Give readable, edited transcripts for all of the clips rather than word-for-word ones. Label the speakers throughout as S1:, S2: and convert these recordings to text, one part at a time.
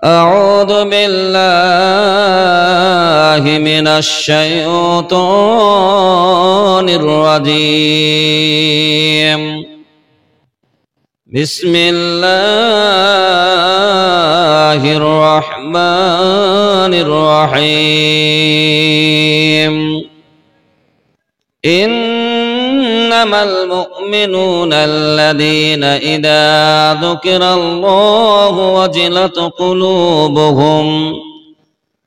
S1: أعوذ بالله من الشيطان الرجيم بسم الله الرحمن الرحيم إنما المؤمنون الذين إذا ذكر الله وجلت قلوبهم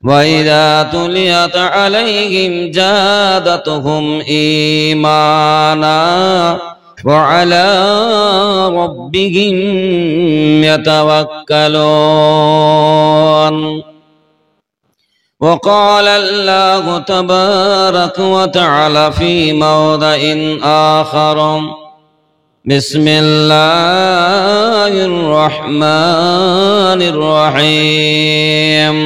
S1: وإذا تليت عليهم زادتهم إيمانا وعلى ربهم يتوكلون. وقال الله تبارك وتعالى في موضع آخر بسم الله الرحمن الرحيم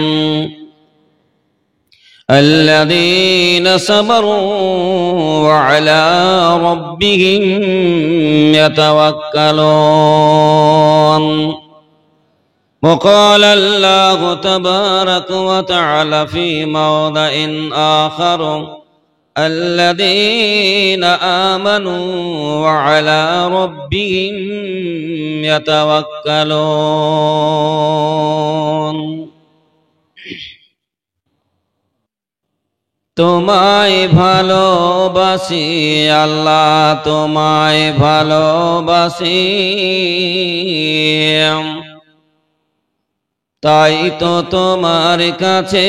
S1: الذين صبروا وعلى ربهم يتوكلون. وقال الله تبارك وتعالى في موضع آخر الذين آمنوا وعلى ربهم يتوكلون. তোমায় ভালোবাসি আল্লাহ তোমায় ভালোবাসি তাই তো তোমার কাছে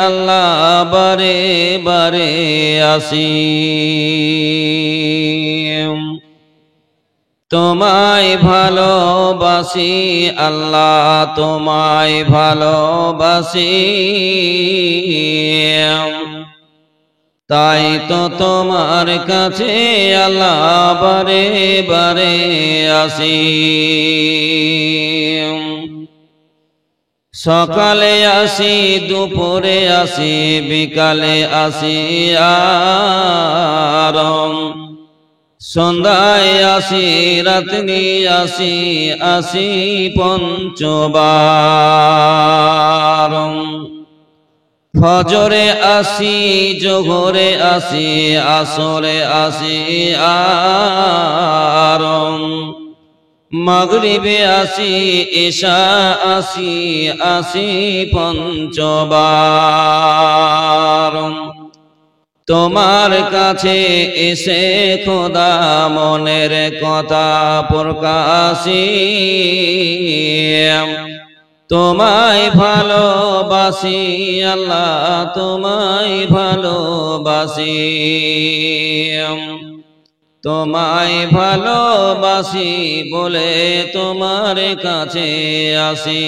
S1: আল্লাহ বারে বারে আসি। তোমায় ভালোবাসি আল্লাহ তোমায় ভালোবাসি তাই তো তোমার কাছে আল্লাহ বারে বারে আসি। সকালে আসি দুপুরে আসি বিকালে আসি আর সন্ধ্যায় আসি রাত্রি আসি আসি পঞ্চবার। ফজরে আসি জোহরে আসি আসরে আসি আর মাগরিবে আসি এশা আসি আসি পঞ্চবার। তোমার কাছে এসে খোদা মনের কথা প্রকাশি তোমায় ভালোবাসি আল্লাহ তোমায় ভালোবাসি তোমায় ভালোবাসি বলে তোমার কাছে আসি।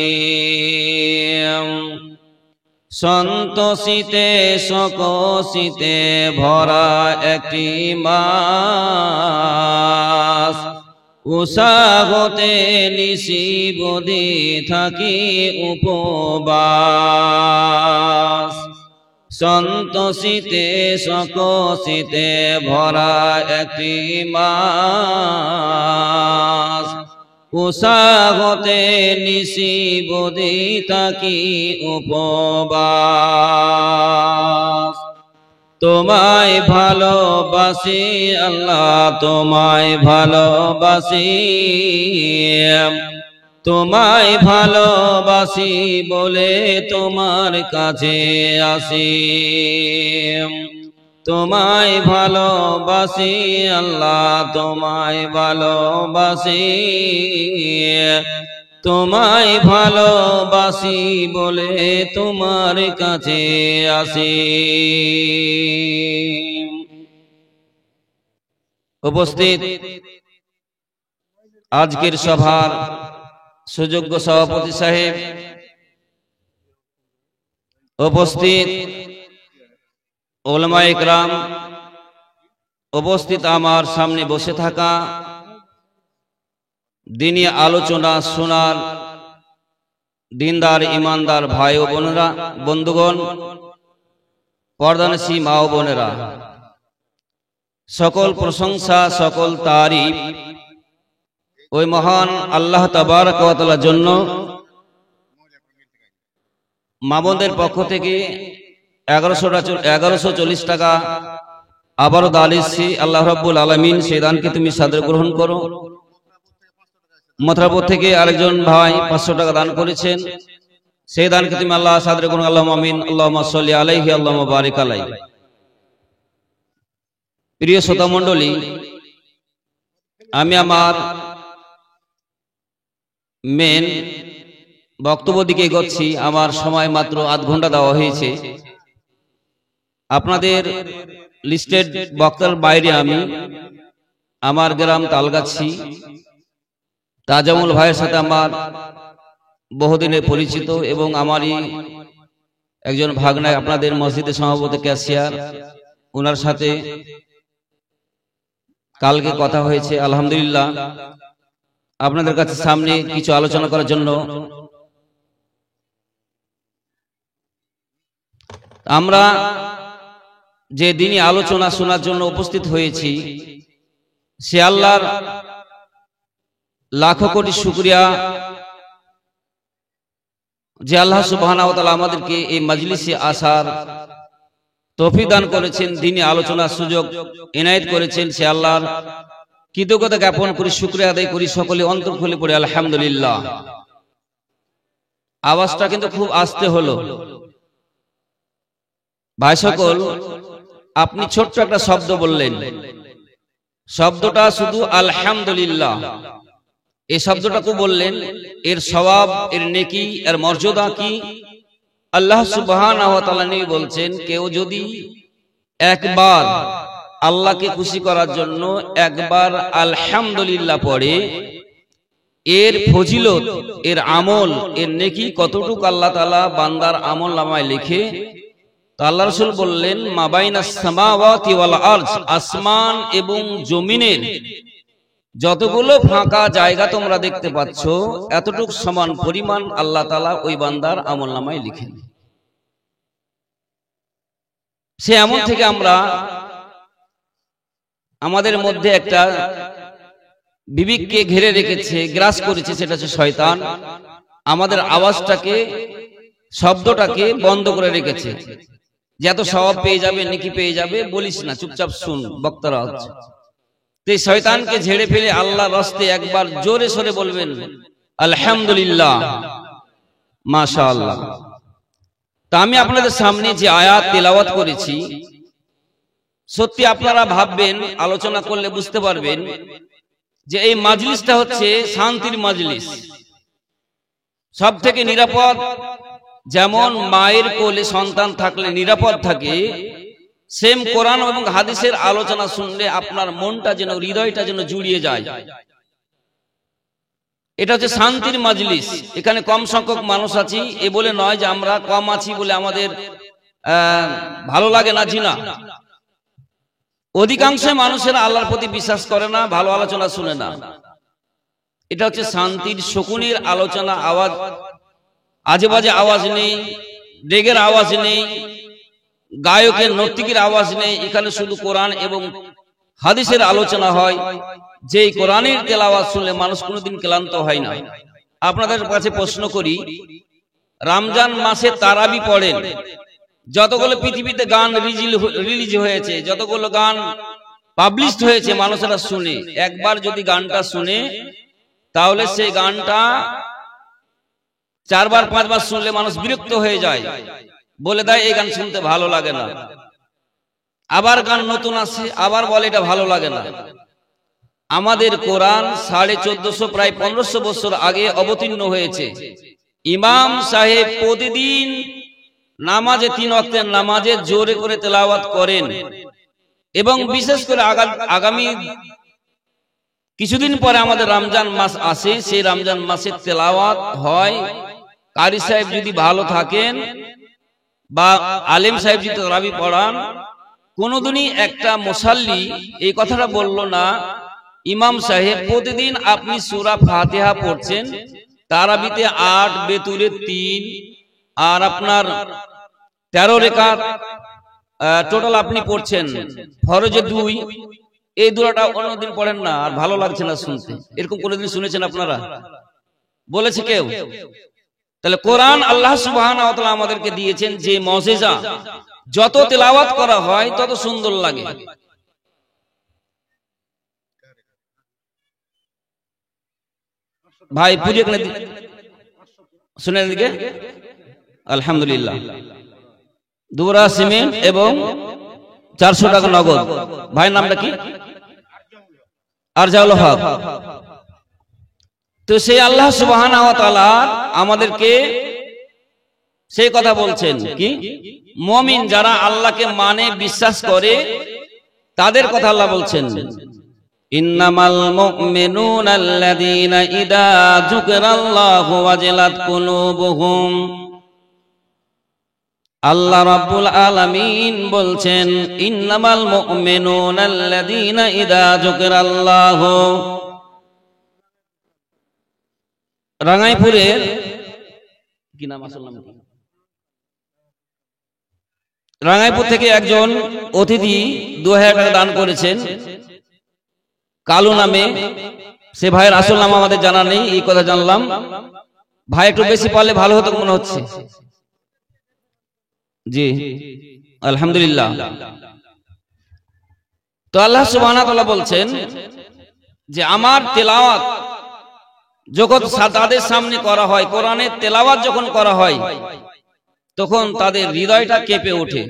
S1: সন্তোষিতে সকোষিতে ভরা একটি মাস উৎসাহতে নিশি বদি থাকি উপবাস। সন্তোষিতে সকোষিতে ভরা একটি মাস উৎসাহতে নিশি বদি থাকি উপবাস। তোমায় ভালোবাসি আল্লাহ তোমায় ভালোবাসি তোমায় ভালোবাসি বলে তোমার কাছে আসি। তোমায় ভালোবাসি আল্লাহ তোমায় ভালোবাসি তোমায় ভালোবাসি বলে তোমার কাছে আসি। উপস্থিত আজকের সভার সুযোগ্য সভাপতি সাহেব, উপস্থিত উলামায়ে ইকরাম, উপস্থিত আমার সামনে বসে থাকা দিনী আলোচনা শোনার দিনদার ইমানদার ভাই ও বোনেরা, বন্ধুগণ, পর্দানশী মা ও বোনেরা, সকল প্রশংসা সকল তারিফ ওই মহান আল্লাহ তাবারক ওয়া তাআলার জন্য মা বোনদের পক্ষ থেকে 1140 টাকা আবারও দান এসেছে। আল্লাহ রাব্বুল আলামিন সেই দানকে তুমি সাদরে গ্রহণ করো। মথুরাপুর থেকে আরেকজন ভাই 500 টাকা দান করেছেন, সেই দানকে তুমি আল্লাহ সাদরে গ্রহণ। আল্লাহুম্মা আমিন। আল্লাহুম্মা সাল্লি আলাইহি আল্লাহুম্মা বারিক আলাইহি। প্রিয় শ্রোতা মণ্ডলী, আমি আমার মেন বক্তব্য দিকে এগোচ্ছি। আমার সময় মাত্র আধ ঘন্টা দেওয়া হয়েছে। আপনাদের লিস্টেড বক্তার বাইরে আমি আমার গ্রাম তালগাছি তাজামুল ভাইয়ের সাথে আমার বহুদিনের পরিচিত এবং আমারই একজন ভাগনায় আপনাদের মসজিদের সভাপতি ক্যাশিয়ার, ওনার সাথে কালকে কথা হয়েছে। আলহামদুলিল্লাহ আপনাদের কাছে সামনে কিছু আলোচনা করার জন্য আমরা যে দিনই আলোচনা শোনার জন্য উপস্থিত হয়েছি, সে আল্লাহর লাখো কোটি শুকরিয়া যে আল্লাহ সুবহানাহু ওয়া তাআলা আমাদেরকে এই মজলিসে আসার তৌফিক দান করেছেন, দিনই আলোচনার সুযোগ এনায়েত করেছেন। সে আল্লাহর কৃতজ্ঞতা জ্ঞাপন করি, শুকরিয়া আদায় করি, সকলে অন্তর খুলে পড়ে আলহামদুলিল্লাহ। আওয়াজটা কিন্তু খুব আস্তে হলো। ভাই সকল, আপনি ছোট্ট একটা শব্দ বললেন, শব্দটা শুধু আলহামদুলিল্লাহ, এই শব্দটাকে বললেন, এর সওয়াব, এর নেকি, এর মর্যাদা কি আল্লাহ সুবহানাহু ওয়া তাআলা নবী বলছেন, কেউ যদি একবার আল্লাহকে খুশি করার জন্য একবার আলহামদুলিল্লাহ পড়ে, এর ফজিলত, এর আমল, এর নেকি কতটুকু আল্লাহ তাআলা বান্দার আমল নামায় লিখে। তো আল্লাহ রাসূল বললেন, মা বাইনাস সামাওয়াতি ওয়াল আরজ, আসমান এবং জমিনের যতগুলো ফাঁকা জায়গা তোমরা দেখতে পাচ্ছ, এতটুকু সমান পরিমাণ আল্লাহ তাআলা ওই বান্দার আমল নামায় লিখেন। সে এমন থেকে আমরা আমাদের মধ্যে একটা বিবেককে ঘিরে রেখেছে, গ্রাস করেছে, সেটা হচ্ছে শয়তান। আমাদের আওয়াজটাকে, শব্দটাকে বন্ধ করে রেখেছে, যে এত সওয়াব পেয়ে যাবে, নেকি পেয়ে যাবে, বলিস না, চুপচাপ শুন, বক্তারা হচ্ছে। এই শয়তানকে ঝেড়ে ফেলে আল্লাহর রাস্তায় একবার জোরে সরে বলবেন আলহামদুলিল্লাহ, মাশাআল্লাহ। তা আমি আপনাদের সামনে যে আয়াত তেলাওয়াত করেছি, সত্যি আপনারা ভাববেন, আলোচনা করলে বুঝতে পারবেন যে এই মাজলিসটা হচ্ছে শান্তির মাজলিস, সব থেকে নিরাপদ। যেমন মায়ের কোলে সন্তান থাকলে নিরাপদ থাকে, সেম কোরআন এবং হাদিসের আলোচনা শুনলে আপনার মনটা যেন, হৃদয়টা যেন জুড়িয়ে যায়। এটা হচ্ছে শান্তির মাজলিস। এখানে কম সংখ্যক মানুষ আছি এ বলে নয় যে আমরা কম আছি বলে আমাদের ভালো লাগে না, জি না। অধিকাংশ মানুষেরা আল্লাহর প্রতি বিশ্বাস করে না, ভালো আলোচনা শুনে না। এটা হচ্ছে শান্তির শকুনের আলোচনা। আওয়াজ, আজে বাজে আওয়াজ নেই, ডেগের আওয়াজ নেই, গায়কের নর্তকীর আওয়াজ নেই। এখানে শুধু কোরআন এবং হাদিসের আলোচনা হয়। যেই কোরআনের তেলাওয়াত শুনলে মানুষ কোনোদিন ক্লান্ত হয় না। আপনাদের কাছে প্রশ্ন করি, রমজান মাসে তারাবি পড়েন, যতগুলো পৃথিবীতে গান রিলিজ হয়েছে, যতগুলো গান পাবলিশড হয়েছে, মানুষেরা শুনে, একবার যদি গানটা শুনে তাহলে সেই গানটা 4 বার 5 বার শুনলে মানুষ বিরক্ত হয়ে যায়, বলে দেয় এই গান শুনতে ভালো লাগে না। আবার গান নতুন আসে, আবার বলে এটা ভালো লাগে না। আমাদের কোরআন 1450 প্রায় 1500 বছর আগে অবতীর্ণ হয়েছে। ইমাম সাহেব প্রতিদিন নামাজে, 3 ওয়াক্তের নামাজে জোরে করে তেলাওয়াত করেন, এবং বিশেষ করে আগামী কিছুদিন পরে আমাদের রমজান মাস আসে, সেই রমজান মাসে তেলাওয়াত হয়। কারি সাহেব যদি ভালো থাকেন বা আলেম সাহেব যদি তারাবি পড়ান, কোনদিনই একটা মুসাল্লি এই কথাটা বলল না, ইমাম সাহেব প্রতিদিন আপনি সূরা ফাতিহা পড়ছেন, তারাবিতে 8, বেতুরে 3, আর আপনার 13 রাকাত টোটাল আপনি পড়ছেন, ফরজে 2, এই দুটোটা অন্যদিন পড়েন না, আর ভালো লাগছে না শুনতে। এরকম কোনদিন শুনেছেন আপনারা? বলেছে কেউ? তাহলে কোরআন আল্লাহ সুবহানাহু ওয়া তাআলা আমাদেরকে দিয়েছেন যে মুজিজা, যত তেলাওয়াত করা হয় তত সুন্দর লাগে। ভাই পুজো শুনেন দিকে আলহামদুলিল্লাহ, দুরা সিমেন্ট এবং 400 টাকা নগদ। ভাইয়ের নামটা কি? আরজাউল হক। তো সেই আল্লাহ সুবহানাহু ওয়া তাআলা আমাদেরকে সেই কথা বলছেন কি, মুমিন যারা আল্লাহকে মানে বিশ্বাস করে তাদের কথা আল্লাহ বলছেন, ইন্নামাল মুমিনুনা আল্লাযীনা ইযা যুকিরাল্লাহু ওয়াজিলাত কুলুবুহুম। আল্লাহ রাব্বুল আলামিন বলছেন, ইন্নামাল মুমিনুনা আল্লাযীনা ইযা যুকিরাল্লাহু। রাঙ্গাইপুরের কি নাম আসল নাম কি, রাঙ্গাইপুর থেকে একজন অতিথি 2000 টাকা দান করেছেন কালু নামে। সে ভাইয়ের আসল নাম আমাদের জানা নেই, এই কথা জানলাম। ভাই একটু বেশি পারলে ভালো হতো মনে হচ্ছে। জি আলহামদুলিল্লাহ। তো আল্লাহ সুবহানাহু ওয়া তাআলা বলছেন যে আমার তেলাওয়াত যখন তাদের সামনে করা হয়, কোরআনের তেলাওয়াত যখন করা হয় তখন তাদের হৃদয়টা কেঁপে ওঠে।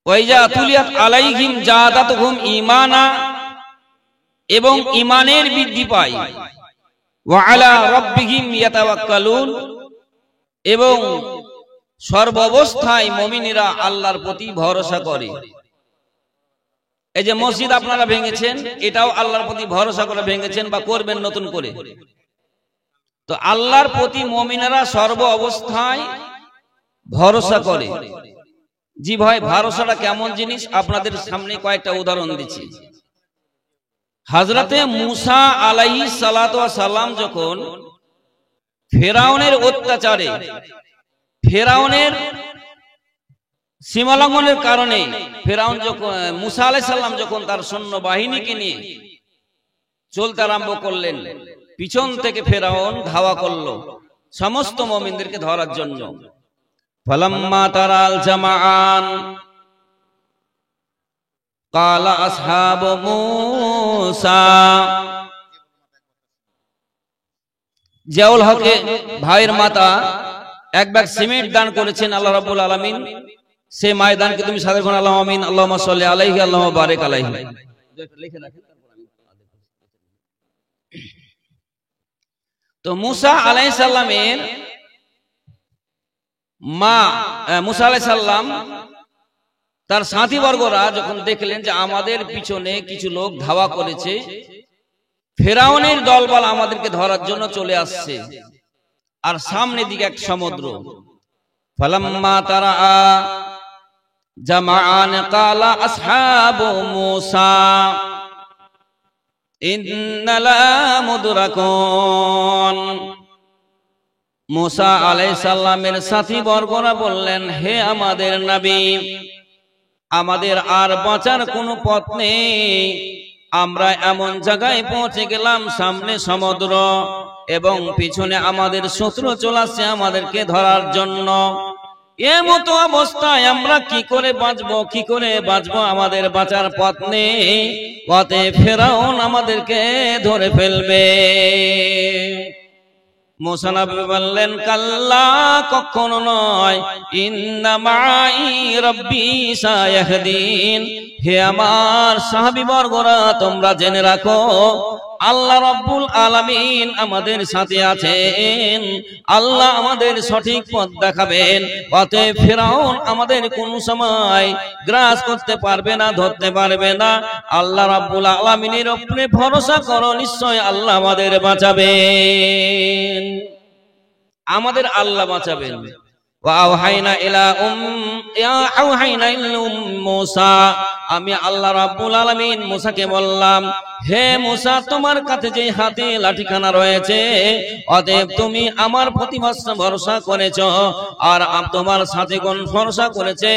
S1: ওয়াইজা তুলিয়াত আলাইহিম জাদাতুহুম ঈমানা, এবং ঈমানের বৃদ্ধি পায়। ওয়া আলা রাব্বিহিম ইয়াতাওয়াক্কালুন, এবং সর্বাবস্থায় মুমিনেরা আল্লাহর প্রতি ভরসা করে। এই যে মসজিদ আপনারা ভেঙেছেন, এটাও আল্লাহর প্রতি ভরসা করে ভেঙেছেন বা করবেন নতুন করে। তো আল্লাহর প্রতি মুমিনেরা সর্ব অবস্থায় ভরসা করে। জি ভাই, ভরসাটা কেমন জিনিস আপনাদের সামনে কয়েকটা উদাহরণ দিচ্ছি। হযরতে মূসা আলাইহিস সালাতু ওয়াস সালাম যখন ফেরাউনের অত্যাচারে, ফেরাউনের সীমালঙ্ঘনের কারণে ফেরাউন যখন মূসা আলাইহিস সালাম যখন তার সৈন্য বাহিনীকে নিয়ে চলতে আরম্ভ করলেন, পিছন থেকে ফেরাউন ধাওয়া করলো সমস্ত মুমিনদেরকে ধরার জন্য। ফালাম্মা তারাল জামাআন ক্বালা আসহাবু মূসা। জিয়াউল হকে ভাইয়ের মাতা এক ব্যাগ সিমেন্ট দান করেছেন আল্লাহ রাব্বুল আলামিন। সে ময়দানকে তুমি সাদরে কোন আল্লাহুম্মা আমিন, আল্লাহুম্মা সাল্লি আলাইহি, আল্লাহুম্মা বারিক আলাইহি। তো মূসা আলাইহিস সালামের মা, মূসা আলাইহিস সালাম তার সাথীবর্গরা যখন দেখলেন যে আমাদের পিছনে কিছু লোক ধাওয়া করেছে, ফেরাউনের দলবল আমাদেরকে ধরার জন্য চলে আসছে, আর সামনে দিকে এক সমুদ্র। ফালাম্মা তারা জামাআন ক্বালা আসহাবু মূসা ইন্না লামুদরাকুন। মূসা আলাইহিস সালামের সাথীবর্গরা বললেন, হে আমাদের নবী, আমাদের আর বাঁচার কোনো পথ নেই। আমরা এমন জায়গায় পৌঁছে গেলাম, সামনে সমুদ্র এবং পিছনে আমাদের শত্রু চলে আসছে আমাদেরকে ধরার জন্য। এমতো অবস্থায় আমরা কি করে বাঁচবো, কি করে বাঁচবো? আমাদের বাঁচার পথ নেই, পথে ফেরাউন আমাদেরকে ধরে ফেলবে। মূসা নবী বললেন, কাল্লা, কখনো নয়, ইন্না মাই রাব্বি সায়াহদিন। হে আমার সাহাবীবর্গরা, তোমরা জেনে রাখো আল্লাহ রাব্বুল আলামিন আমাদের সাথে আছেন। আল্লাহ আমাদের সঠিক পথ দেখাবেন। পথে ফেরাউন আমাদের কোন সময় গ্রাস করতে পারবে না, ধরতে পারবে না। আল্লাহ রাব্বুল আলামিনের উপরে ভরসা করো, নিশ্চয় আল্লাহ আমাদের বাঁচাবেন। আমাদের আল্লাহ বাঁচাবেন। ওয়াওহাইনা ইলা আওহাইনা ইলা মূসা, আমি আল্লাহ রাব্বুল আলামিন মূসাকে বললাম, হে মূসা, তোমার কাছে যে হাতে লাঠিখানা রয়েছে, অতএব তুমি আমার প্রতি ভরসা করেছো আর তোমার সাথীগণ ভরসা করেছে,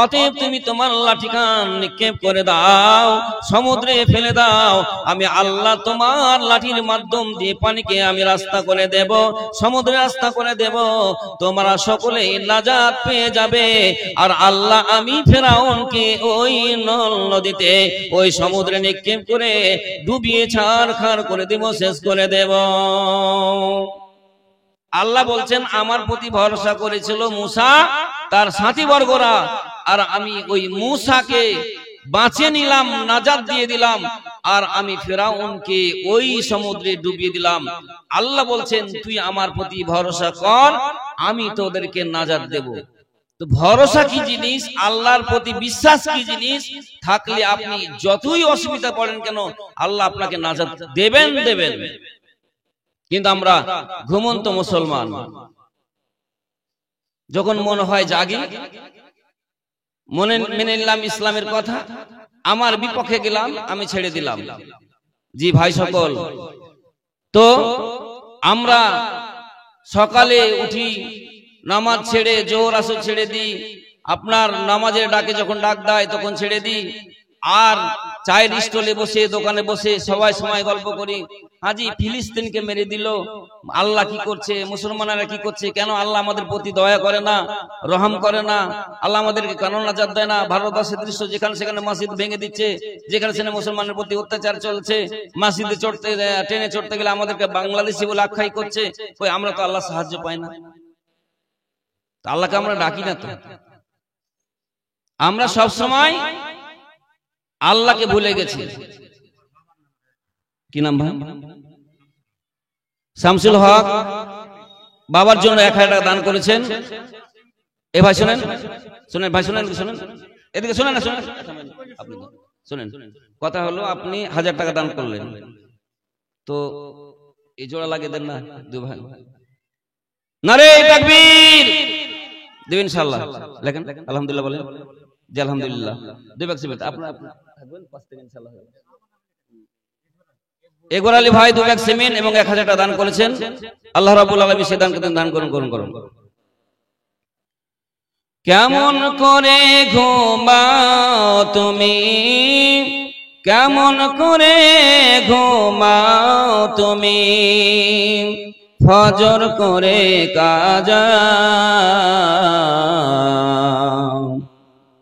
S1: অতএব তুমি তোমার লাঠিখান নিক্ষেপ করে দাও, সমুদ্রে ফেলে দাও। আমি আল্লাহ তোমার লাঠির মাধ্যম দিয়ে পানিকে আমি রাস্তা করে দেব, সমুদ্রে রাস্তা করে দেব, তোমরা সকলে নাজাত পেয়ে যাবে। আর আল্লাহ আমি ফেরাউনকে ওই নদীতে ওই সমুদ্রে নিক্ষেপ করে ডুবিয়ে ছারখার করে দেব, শেষ করে দেব। আল্লাহ বলছেন আমার প্রতি ভরসা করেছিল মূসা তার সাথী বর্গরা, আর আমি ওই মূসাকে বাঁচিয়ে নিলাম, নাজাত দিয়ে দিলাম, আর আমি ফেরাউনকে ওই সমুদ্রে ডুবিয়ে দিলাম। আল্লাহ বলছেন তুই আমার প্রতি ভরসা কর, আমি তোদেরকে নাজাত দেব। তো ভরসা কি জিনিস, আল্লাহর প্রতি বিশ্বাস কি জিনিস, থাকলে আপনি যতই অসুবিধা পড়েন কেন আল্লাহ আপনাকে নাজাত দেবেন দেবেন। কিন্তু আমরা ঘুমন্ত মুসলমান, যখন মনে হয় জাগি, মেনে নিলাম ইসলামের কথা, আমার বিপক্ষে গেলাম, আমি ছেড়ে দিলাম। জি ভাই সকল, তো আমরা সকালে উঠি, নামাজ ছেড়ে জোহর আসর ছেড়ে দিই, আপনার নামাজের ডাকে যখন ডাক দেয় তখন ছেড়ে দিই, আর চায়ের স্টলে বসে দোকানে বসে সবাই সময় গল্প করি, হাজি ফিলিস্তিনকে মেরে দিল, আল্লাহ কি করছে, মুসলমানেরা কি করছে, কেন আল্লাহ আমাদের প্রতি দয়া করে না, রহম করে না, আল্লাহ আমাদেরকে কেন নাজাত দেয় না। ভারতবর্ষের দৃশ্য, যেখানে সেখানে মসজিদ ভেঙে দিচ্ছে, যেখানে সেখানে মুসলমানের প্রতি অত্যাচার চলছে, মসজিদে চড়তে ট্রেনে চড়তে গেলে আমাদেরকে বাংলাদেশি বলে আখ্যাই করছে, ওই আমরা তো আল্লাহ সাহায্য পাই না, আল্লাহকে আমরা ডাকি না। তো আমরা সব সময় আল্লাহকে ভুলে গেছি। কি নাম ভাই? শামসুল হক বাবার জন্য 1000 টাকা দান করেছেন। এ ভাই শুনেন, শুনেন ভাই, শুনেন শুনেন, এদিকে শুনেন না, শুনেন আপনি শুনেন। কথা হলো আপনি 1000 টাকা দান করলেন, তো এই জোড়া লাগিয়ে দেন না দু ভাই, নারে তাকবীর দেবেন ইনশাআল্লাহ। লেখেন আলহামদুলিল্লাহ বলেন, জি আলহামদুলিল্লাহ। দুই বাক্স আপনার থাকবেন 5 থেকে ইনশাআল্লাহ। এগোর আলী ভাই 2 ব্যাগ সিমেন্ট এবং 1000 টাকা দান করেছেন। আল্লাহ রাব্বুল আলামিন সে দান করুন। কেমন করে ঘুমাও তুমি, কেমন করে ঘুমাও তুমি, ফজর করে কাজা,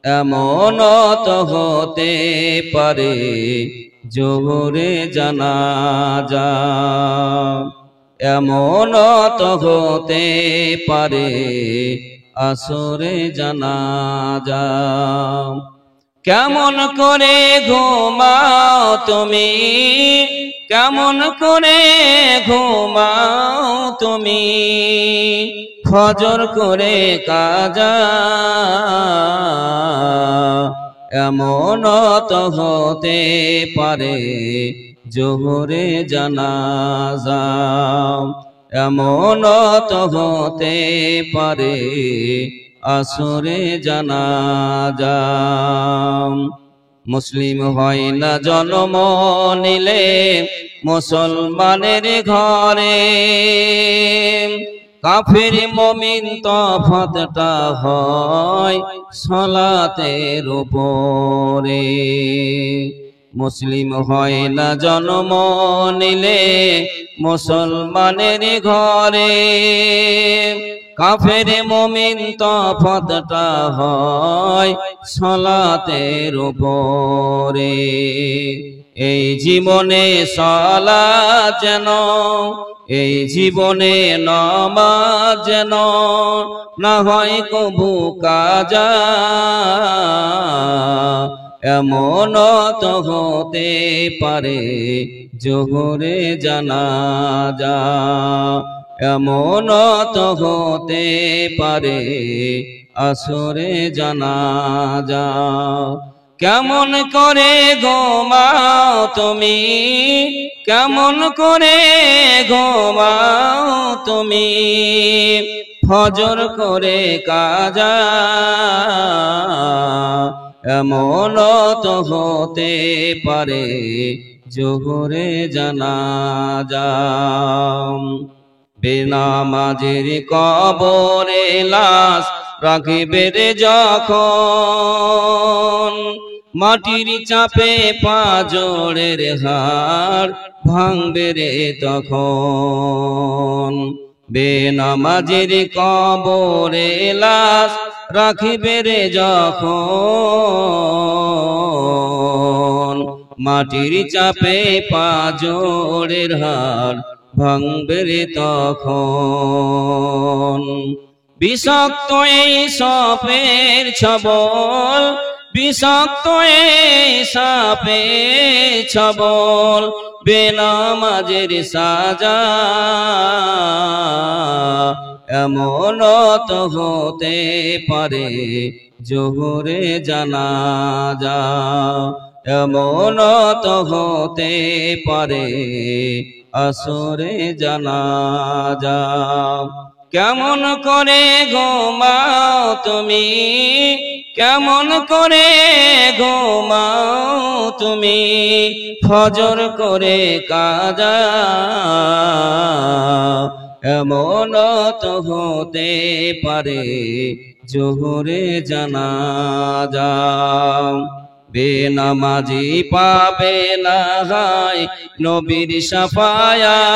S1: এমন তো হতে পারে জোহরে জানাজা, এমন তো হতে পারে আসরে জানাজা। কেমন করে ঘুমাও তুমি, কেমন করে ঘুমাও তুমি, ফজর করে কাজা, এমন তো হতে পারে জোহরে জানাজা, এমন তো হতে পারে আসরে জানাজা। মুসলিম হয় না জন্ম নিলে মুসলমানের ঘরে, কাফের মুমিন তফাতটা হয় সালাতের উপরে। মুসলিম হয় না জন্ম নিলে মুসলমানের ঘরে, কাফের মুমিন তফাতটা হয় সালাতের উপরে। এই জীবনে সালাত যেন, এই জীবনে নামাজ যেন না হয় কবু কাজা, এমন তো হতে পারে জোহরে জানাজা, এমন তো হতে পারে আসরে জানাজা। কেমন করে ঘুমাও তুমি, কেমন করে ঘুমাও তুমি, ফজর করে কাজা, এমন তো হতে পারে জোহরে জানাজা। বেনামাজের কবরে লাশ রাখিবে রে যখন, মাটির চাপে পাঁজরের হাড় ভাঙবে রে তখন। বেনামাজের কবরে লাশ রাখিবে রে যখন, মাটির চাপে পাঁজরের হাড় ভাঙবে রে তখন। বিষাক্ত এই সাপের ছবল, বিষাক্ত এই সাপের ছবল, বেনামাজের সাজা, এমন তো হতে পারে জোহরে জানাজা, এমন তো হতে পারে আসরে জানাজা। কেমন করে ঘুমাও তুমি, কেমন করে ঘুমাও তুমি, ফজর করে কাজা, এমন তো হতে পারে জোহরে জানাজা। বেনামাজি পাবে না হায় নবীর শাফায়াত,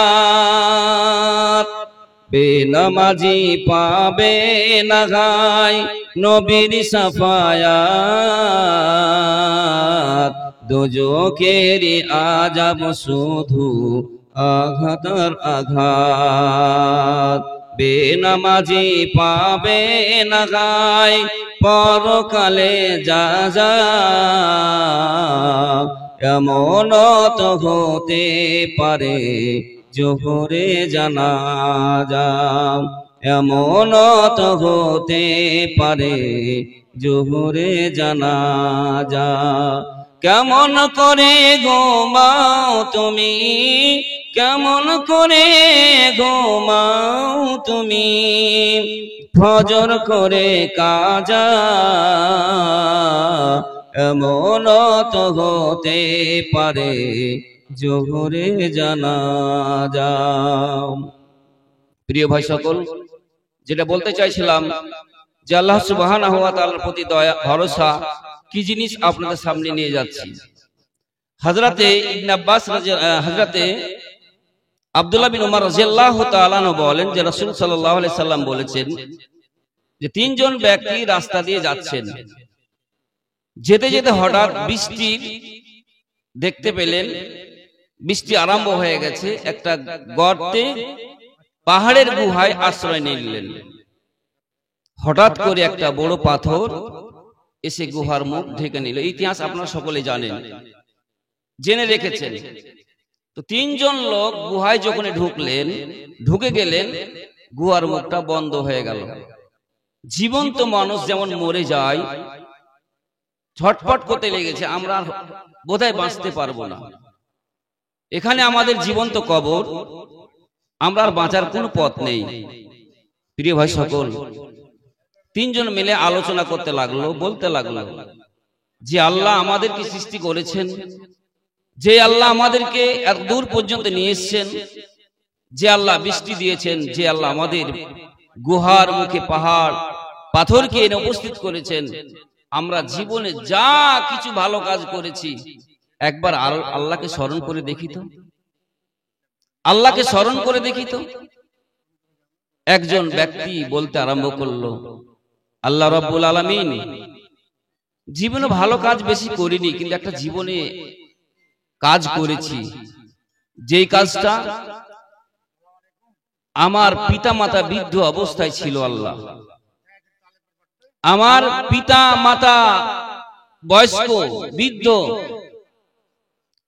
S1: বেনামাজি পাবে না হায় নবীর শাফায়াত। দোজখের আযাব শুধু আঘাতার আঘাত, বেনামাজি পাবে না হায় পরকালে যাজা, এমন তো হতে পারে জোহরে জানাজা, এমন তো হতে পারে জোহরে জানাজা। কেমন করে ঘুমাও তুমি, কেমন করে ঘুমাও তুমি, ফজর করে কাজা, এমন তো হতে পারে জোহরে জানাজা। প্রিয় ভাই সকল, যেটা বলতে চাইছিলাম যে আল্লাহ সুবহানাহু ওয়া তাআলার প্রতি দয়া ভরসা কি জিনিস আপনাদের সামনে নিয়ে যাচ্ছি। হযরতে ইবনে আব্বাস হযরতে আব্দুল্লাহ বিন উমর রাদিয়াল্লাহু তাআলা আনহু বলেন যে রাসূল সাল্লাল্লাহু আলাইহি সাল্লাম বলেছেন যে তিনজন ব্যক্তি রাস্তা দিয়ে যাচ্ছেন, যেতে যেতে হঠাৎ বৃষ্টি দেখতে পেলেন, বৃষ্টি আরম্ভ হয়ে গেছে, একটা গর্তে পাহাড়ের গুহায় আশ্রয় নিলেন। হঠাৎ করে একটা বড় পাথর এসে গুহার মুখ ঢেকে নিল। ইতিহাস আপনারা সকলে জানেন, জেনে রেখেছেন। তো তিনজন লোক গুহায় যখন ঢুকলেন, ঢুকে গেলেন, গুহার মুখটা বন্ধ হয়ে গেল। জীবন্ত মানুষ যেমন মরে যায়, ছটফট করতে লেগেছে, আমরা বোধহয় বাঁচতে পারবো না, এখানে আমাদের জীবন্ত কবর, আমরা আর বাঁচার কোনো পথ নেই। প্রিয় ভাই সকল, তিনজন মিলে আলোচনা করতে লাগলো, বলতে লাগলো যে আল্লাহ আমাদেরকে সৃষ্টি করেছেন, যে আল্লাহ আমাদেরকে এত দূর পর্যন্ত নিয়ে এসেছেন, যে আল্লাহ বৃষ্টি দিয়েছেন, যে আল্লাহ আমাদের গুহার মুখে পাহাড় পাথরকে এনে উপস্থিত করেছেন, আমরা জীবনে যা কিছু ভালো কাজ করেছি একবার আল্লাহকে স্মরণ করে দেখি তো, আল্লাহকে স্মরণ করে দেখি তো। একজন ব্যক্তি বলতে আরম্ভ করলো, আল্লাহ রাব্বুল আলামিন, জীবনে ভালো কাজ বেশি করিনি, কিন্তু একটা জীবনে কাজ করেছি, যেই কাজটা আমার পিতা মাতা বৃদ্ধ অবস্থায় ছিল। আল্লাহ, আমার পিতা মাতা বয়স্ক বৃদ্ধ,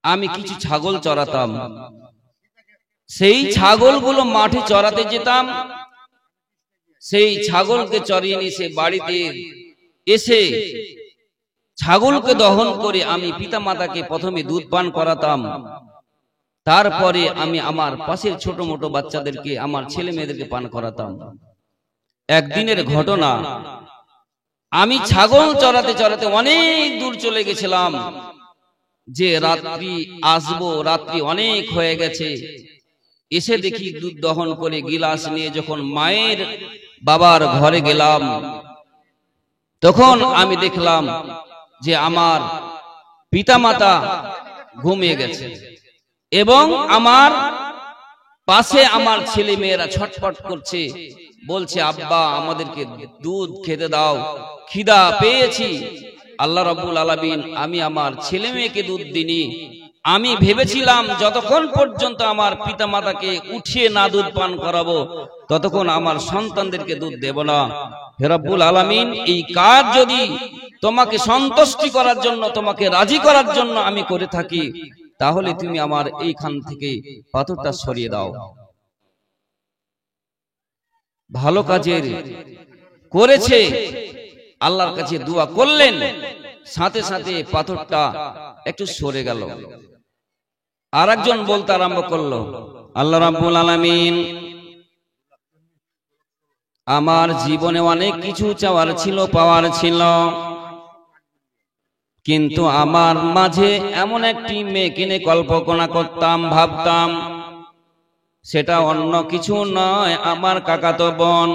S1: আমি কিছু ছাগল চড়াতাম, সেই ছাগলগুলো মাঠে চড়াতে যেতাম, সেই ছাগলকে চড়িয়ে নিয়ে সে বাড়িতে এসে ছাগলকে দহন করে আমি পিতা মাতাকে প্রথমে দুধ পান করাতাম, তারপরে আমি আমার পাশের ছোট মোটো বাচ্চাদেরকে, আমার ছেলে মেয়েদেরকে পান করাতাম। একদিনের ঘটনা, আমি ছাগল চড়াতে চড়াতে অনেক দূর চলে গেছিলাম, যে রাত্রি আসবো, রাত্রি অনেক হয়ে গেছে। এসে দেখি দুধ দহন করে গিলাস নিয়ে যখন মায়ের বাবার ঘরে গেলাম, তখন আমি দেখলাম যে আমার পিতামাতা ঘুমিয়ে গেছে এবং আমার পাশে আমার ছেলে মেয়েরা ছটফট করছে, বলছে আব্বা আমাদেরকে দুধ খেতে দাও, খিদা পেয়েছি। আল্লাহ রাব্বুল আলামিন আমি আমার ছেলে মেয়েকে দুধ দিনি। আমি ভেবেছিলাম যতক্ষণ পর্যন্ত আমার পিতামাতাকে উঠিয়ে না দুধ পান করাবো ততক্ষণ আমার সন্তানদেরকে দুধ দেব না। হে রাব্বুল আলামিন, এই কাজ যদি তোমাকে সন্তুষ্টি করার জন্য, তোমাকে রাজি করার জন্য আমি করে থাকি, তাহলে তুমি আমার এইখান থেকে পাথরটা সরিয়ে দাও। ভালো কাজের করেছে, আল্লাহর কাছে দোয়া করলেন, সাথে সাথে পাথরটা একটু সরে গেল। আর একজন বলতে আরম্ভ করলো, আল্লাহ রাব্বুল আলামিন আমার জীবনে অনেক কিছু চাওয়ার ছিল, পাওয়ার ছিল, কিন্তু আমার মাঝে এমন একটি মেয়েকে নিয়ে কল্পনা করতাম, ভাবতাম, সেটা অন্য কিছু নয়, আমার কাকাতো বোন।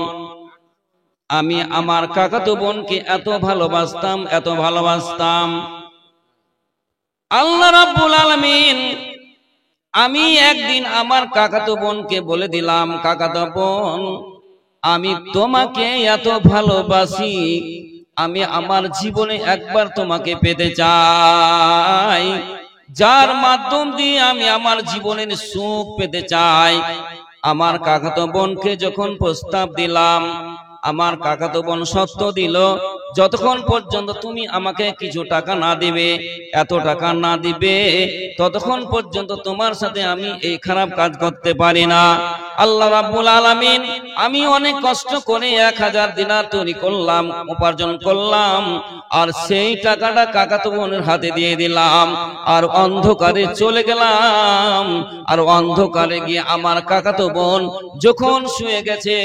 S1: আমি আমার কাকাতো বোনকে এত ভালোবাসতাম, এত ভালোবাসতাম। আল্লাহ রাব্বুল আলামিন আমি একদিন আমার কাকাতো বোনকে বলে দিলাম, কাকাতো বোন আমি তোমাকে এত ভালোবাসি, আমি আমার জীবনে একবার তোমাকে পেতে চাই, যার মাধ্যম দিয়ে আমি আমার জীবনের সুখ পেতে চাই। আমার কাকাতো বোনকে যখন প্রস্তাব দিলাম, আমার কাকাতো বোন সত্য দিল, যতক্ষণ পর্যন্ত তুমি আমাকে কিছু টাকা না দিবে, এত টাকা না দিবে, ততক্ষণ পর্যন্ত তোমার সাথে আমি এই খারাপ কাজ করতে পারি না। আল্লাহ রাব্বুল আলামিন আমি অনেক কষ্ট করে 1000 দিনার তৈরি করলাম, উপার্জন করলাম, আর সেই টাকাটা কাকাতো বোনের হাতে দিয়ে দিলাম, আর অন্ধকারে চলে গেলাম। আর অন্ধকারে গিয়ে আমার কাকাতো বোন যখন শুয়ে গেছে,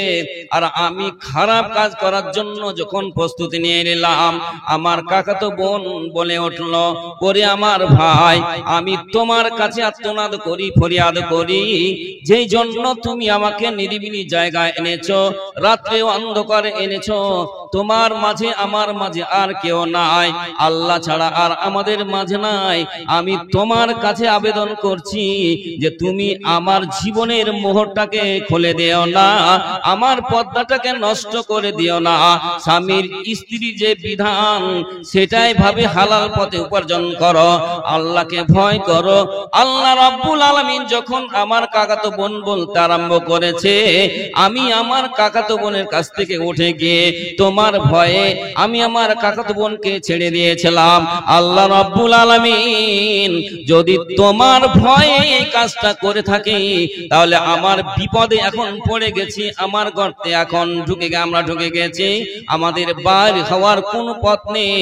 S1: আর আমি খারাপ কাজ করার জন্য যখন প্রস্তুতি নিয়ে নিলাম, আমার কাকাতো বোন বলে উঠল, ওরে আমার ভাই, আমি তোমার কাছে আর্তনাদ করি, ফরিয়াদ করি, যেই জন্য তুমি আমাকে নিরিবিলি জায়গায় এনেছো, রাত্রে অন্ধকারে এনেছো, তোমার মাঝে আমার মাঝে আর কেউ নাই, আল্লাহ ছাড়া আর আমাদের মাঝে নাই। আমি তোমার কাছে আবেদন করছি যে তুমি আমার জীবনের মোহরটাকে খুলে দিও না, আমার পর্দাটাকে নষ্ট করে দিও না। স্বামীর স্ত্রী যে বিধান সেটাই ভাবে হালাল পথে উপার্জন করো, আল্লাহকে ভয় করো। আল্লাহ রাব্বুল আলামিন যখন আমার কাকাতো বোন বলতে আরম্ভ করেছে, আমি আমার কাকাতো বোনের কাছ থেকে উঠে গিয়ে তোমার ভয়ে আমি আমার কাকাতো বোনকে ছেড়ে দিয়েছিলাম। আল্লাহ রাব্বুল আলামিন যদি তোমার ভয়ে এই কাজটা করে থাকি, তাহলে আমার বিপদে এখন পড়ে গেছি, আমার গর্তে এখন আমরা ঢুকে গেছি, আমাদের বাইরে হওয়ার কোনো পথ নেই।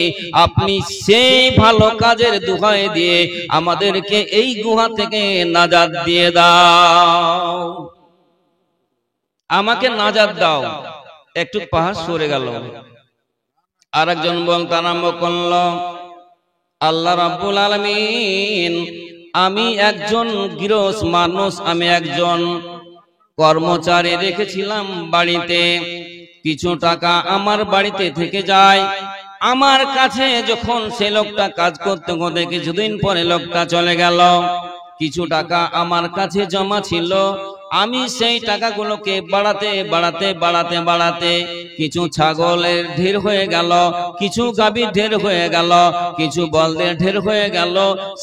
S1: আপনি সেই ভালো কাজের দোহাই দিয়ে আমাদেরকে এই গুহা থেকে নাজাত দিয়ে দাও, আমাকে নাজাত দাও। একটু পাহাড় সরে গেল। আর একজন বলতে আরম্ভ করল, আল্লাহ রাব্বুল আলামিন আমি একজন গৃহস্থ মানুষ, আমি একজন কর্মচারী রেখেছিলাম বাড়িতে, কিছু টাকা আমার বাড়িতে থেকে যায়, আমার কাছে যখন সে লোকটা কাজ করতে করতে কিছুদিন পরে লোকটা চলে গেল, কিছু টাকা আমার কাছে জমা ছিল, আমি সেই টাকাগুলোকে বাড়াতে বাড়াতে বাড়াতে বাড়াতে কিছু ছাগলের ঢের হয়ে গেল, কিছু গাভীর ঢের হয়ে গেল, কিছু বলদের ঢের হয়ে গেল,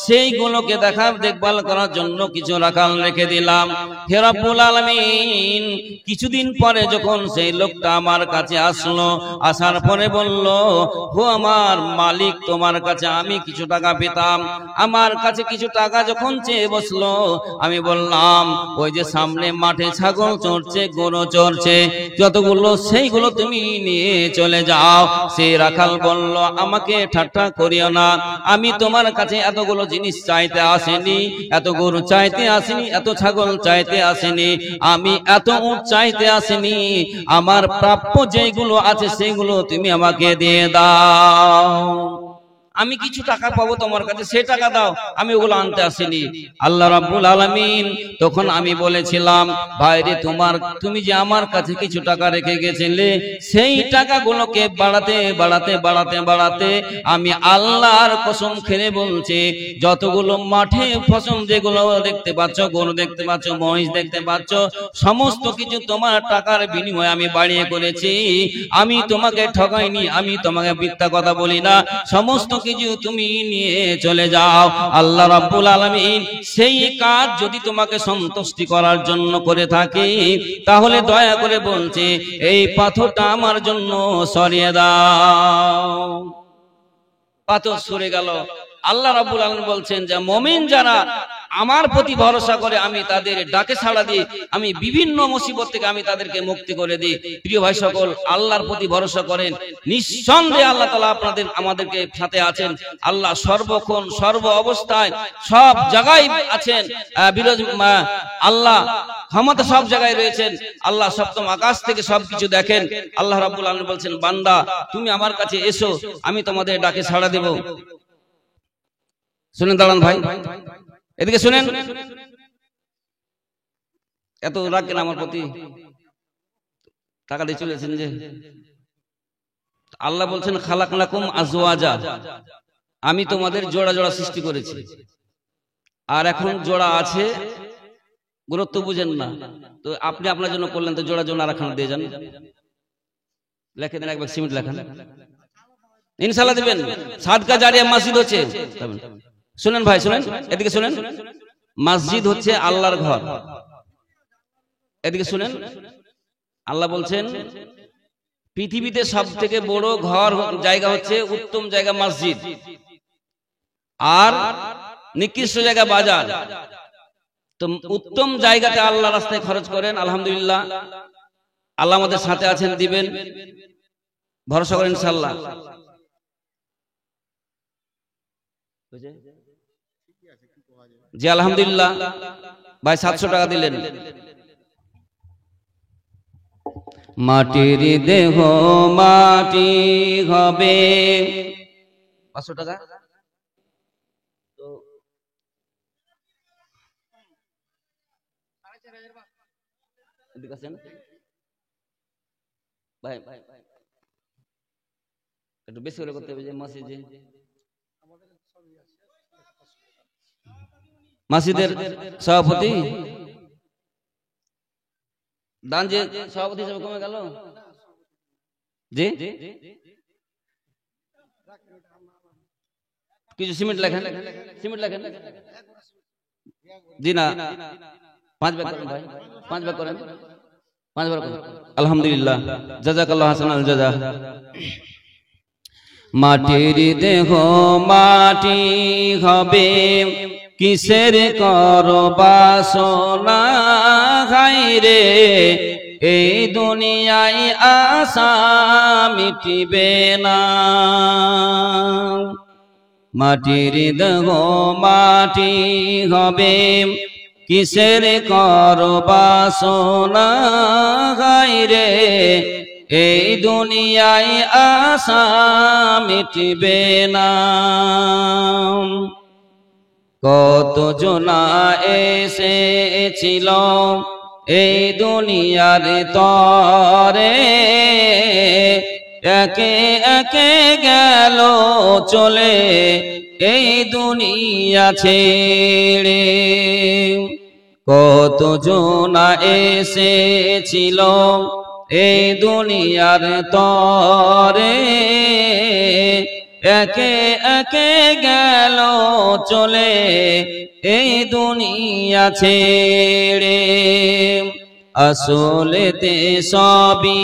S1: সেইগুলোকে দেখভাল করার জন্য কিছু রাখাল রেখে দিলাম। হে রাব্বুল আলামিন কিছুদিন পরে যখন সেই লোকটা আমার কাছে আসলো, আসার পরে বলল, ও আমার মালিক, তোমার কাছে আমি কিছু টাকা পেতাম। আমার কাছে কিছু টাকা যখন চেয়ে বসলো, আমি বললাম, ওই যে সামনে সামনে মাঠে ছাগল চড়ছে, গরু চড়ছে, যতগুলো সেইগুলো তুমি নিয়ে চলে যাও। সে রাখাল বলল, আমাকে ঠাট্টা করিও না, আমি তোমার কাছে এতগুলো জিনিস চাইতে আসেনি, এত গরু চাইতে আসেনি, এত ছাগল চাইতে আসেনি, আমি এত উট চাইতে আসেনি। আমার প্রাপ্য যেগুলো আছে সেগুলো তুমি আমাকে দিয়ে দাও। আমি কিছু টাকা পাবো তোমার কাছে, সে টাকা দাও, আমি ওগুলো আনতে আসিনি। আল্লাহ রাব্বুল আলামিন তখন আমি বলেছিলাম, ভাইরে তুমি যে আমার কাছে কিছু টাকা রেখে গেছিলে, সেই টাকাগুলোকে বাড়াতে বাড়াতে বাড়াতে বাড়াতে আমি আল্লাহর কসম খেলে বলছি, যতগুলো মাঠে ফসল যেগুলো দেখতে পাচ্ছ, গরু দেখতে পাচ্ছ, মহিষ দেখতে পাচ্ছ, সমস্ত কিছু তোমার টাকার বিনিময়ে আমি বাড়িয়ে করেছি। আমি তোমাকে ঠকাইনি, আমি তোমাকে মিথ্যা কথা বলি না, সমস্ত কিছু তুমি নিয়ে চলে যাও। আল্লাহ রাব্বুল আলামিন সেই কাজ যদি তোমাকে সন্তুষ্টি করার জন্য করে থাকে, তাহলে দয়া করে বলছে, এই পাথরটা আমার জন্য সরিয়ে দাও। পাথর সরে গেল। আল্লাহ রাব্বুল আলামিন বলছেন যে মুমিন যারা আমার প্রতি ভরসা করে, আমি তাদের ডাকে সাড়া দিই, আমি বিভিন্ন মুসিবত থেকে আমি তাদেরকে মুক্তি করে দিই। প্রিয় ভাই সকল, আল্লাহর প্রতি ভরসা করেন, নিঃসন্দেহে আল্লাহ তাআলা আমাদেরকে সাথে আছেন। আল্লাহ সর্বক্ষণ সর্ব অবস্থায় সব জায়গায় আছেন। আল্লাহ ক্ষমতা সব জায়গায় রয়েছেন। আল্লাহ সপ্তম আকাশ থেকে সবকিছু দেখেন। আল্লাহ রাব্বুল আলামিন বলছেন, বান্দা তুমি আমার কাছে এসো, আমি তোমাদের ডাকে সাড়া দেব। শুনেন, দাঁড়ান ভাই, এদিকে শুনেন। এত রাগ কেন আমার প্রতি? টাকা দিয়ে চলেছেন যে। আল্লাহ বলছেন, খালাকনাকুম আজওয়াজা, আমি তোমাদের জোড়া জোড়া সৃষ্টি করেছি। আর এখন জোড়া আছে, গুরুত্ব বুঝেন না তো আপনি আপনার জন্য করলেন, তো জোড়া জোড়া রাখানো দিয়ে যান, লেখে দেন, একবার সিমেন্ট লেখান, ইনশাআল্লাহ দিবেন। সাদকা জারিয়া মসজিদ হচ্ছে, শুনেন ভাই, শুনেন, এদিকে শুনেন, মসজিদ হচ্ছে আল্লাহর ঘর। এদিকে শুনেন, আল্লাহ বলছেন পৃথিবীতে সব থেকে বড় ঘর জায়গা হচ্ছে, উত্তম জায়গা মসজিদ, আর নিকৃষ্ট জায়গা বাজার। তো উত্তম জায়গাতে আল্লাহ রাস্তায় খরচ করেন। আলহামদুলিল্লাহ, আল্লাহ আমাদের সাথে আছেন, দিবেন, ভরসা করেন ইনশাআল্লাহ। জি আলহামদুলিল্লাহ ভাই, 700 টাকা দিলেন। মাটির দেহ মাটি হবে, 500 টাকা। তো ভাই একটু বেশি করে করতে হবে, যে মসজিদে মসজিদের সভাপতি দান যে সভাপতি হিসেবে কমে গেল। জি কিছু সিমেন্ট লেখেন, সিমেন্ট লেখেন। জি না, 5 ভাগ করেন ভাই, 5 ভাগ করেন, 5 ভাগ করেন। আলহামদুলিল্লাহ, জাযাকাল্লাহু হাসানাল জাযা। মাটির দেহ মাটি হবে, কিসের কর বাসনা হায়রে, এই দুনিয়ায় আশা মিটিবে না। মাটির দেহ মাটি হবে, কিসের কর বাসনা হায়রে, এই দুনিয়ায় আশা মিটবে না। কত জনা এসেছিল এই দুনিয়ার তরে, একে একে গেল চলে এই দুনিয়া ছেড়ে। কত জনা এসেছিল এই দুনিয়ার তরে, একে একে গেল চলে এই দুনিয়া ছেড়ে। আসলেতে সবই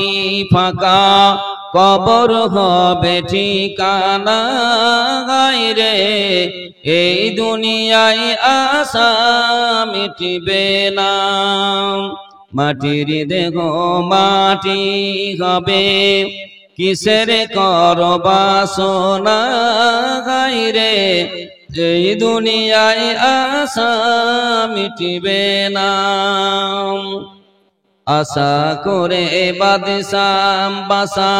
S1: ফাঁকা, কবর হবে ঠিকানা রে, এই দুনিয়ায় আশা মিটবে না। মাটির দেহ মাটি হবে, কিসের কর বাসনা রে, এই দুনিয়ায় আশা মিটবে না। আশা করে বাদশাম বাসা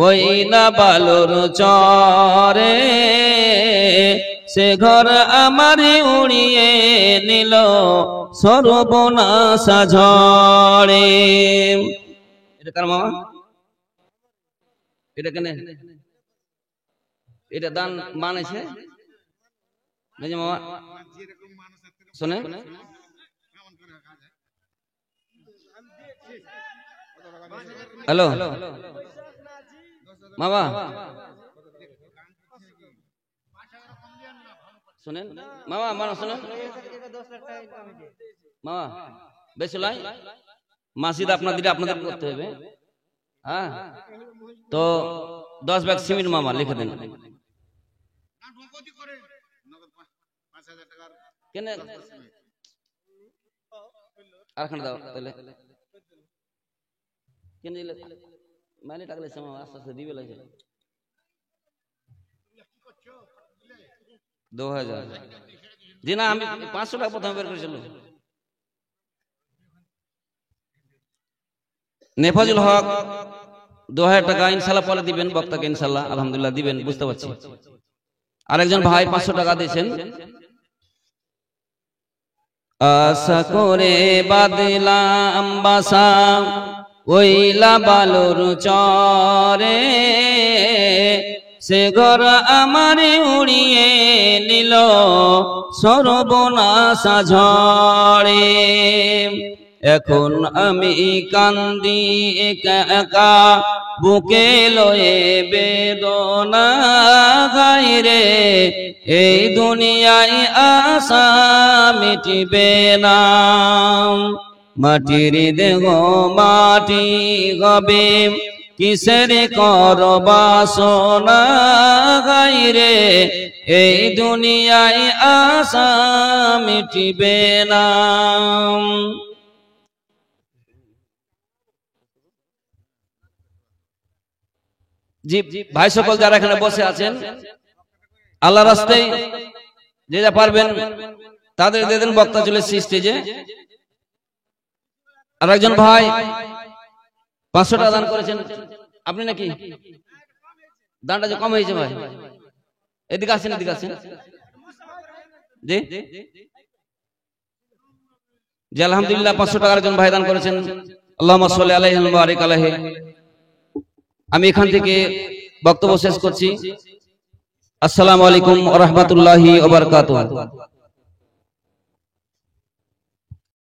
S1: ওইলা বালুর চরে, সে ঘর আমার উড়িয়ে নিল সর্বনাশা ঝড়ে। এটা কার মামা? এটা কেন? এটা দান মানেছে মামা, শোনেন। হ্যালো মামা, শুনেন মামা, মানা শুনেন মামা, বেশি লাই মাসিদ আপনাদের করতে হবে। হ্যাঁ, তো 10 ব্যাগ সিমেন্ট মামা লিখে দেন। কেন আরখানে দাও তাহলে, কেন মানে টাকা লেছে মামা, আস্তে আস্তে দিবে লাগে 2000। জি না, আমি 500 টাকা প্রথমে বের করেছিল। নেফাজুল হক 2000 টাকা ইনশাল্লাহ পরে দিবেন বক্তাকে, ইনশাল্লাহ আলহামদুলিল্লাহ দিবেন, বুঝতে পারছি। আরেকজন ভাই 500 টাকা দিয়েছেন। আশা করে বাদলাম বাসা ওইলা বালুর চরে, সে ঘর আমার উড়িয়ে নিল সর্বনাশা ঝড়ে। এখন আমি কান্দি একা একা, বুকে লয়ে বেদনা রে, এই দুনিয়ায় আশা মিটবে না। মাটির দেহ মাটি হবে, কিসের কর বাসনা রে, এই দুনিয়ায় আশা মিটবে না। জি ভাই সকল যারা এখানে বসে আছেন, আল্লাহ রাস্তায় যে যা পারবেন তাদের দিয়ে দেন। বক্তা চলে স্টেজে। আর একজন ভাই 500 টাকা দান করেছেন, আপনি নাকি দানটা যে কম হয়েছে ভাই, এদিকে আসেন, এদিকে আসেন। জি জি আলহামদুলিল্লাহ 500 টাকার একজন ভাই দান করেছেন। আল্লাহুম্মা সাল্লি আলাইহি ওয়া বারিক আলাইহি। আমি এখান থেকে বক্তব্য শেষ করছি। আসসালামু আলাইকুম ওয়া রাহমাতুল্লাহি ওয়া বারাকাতুহু।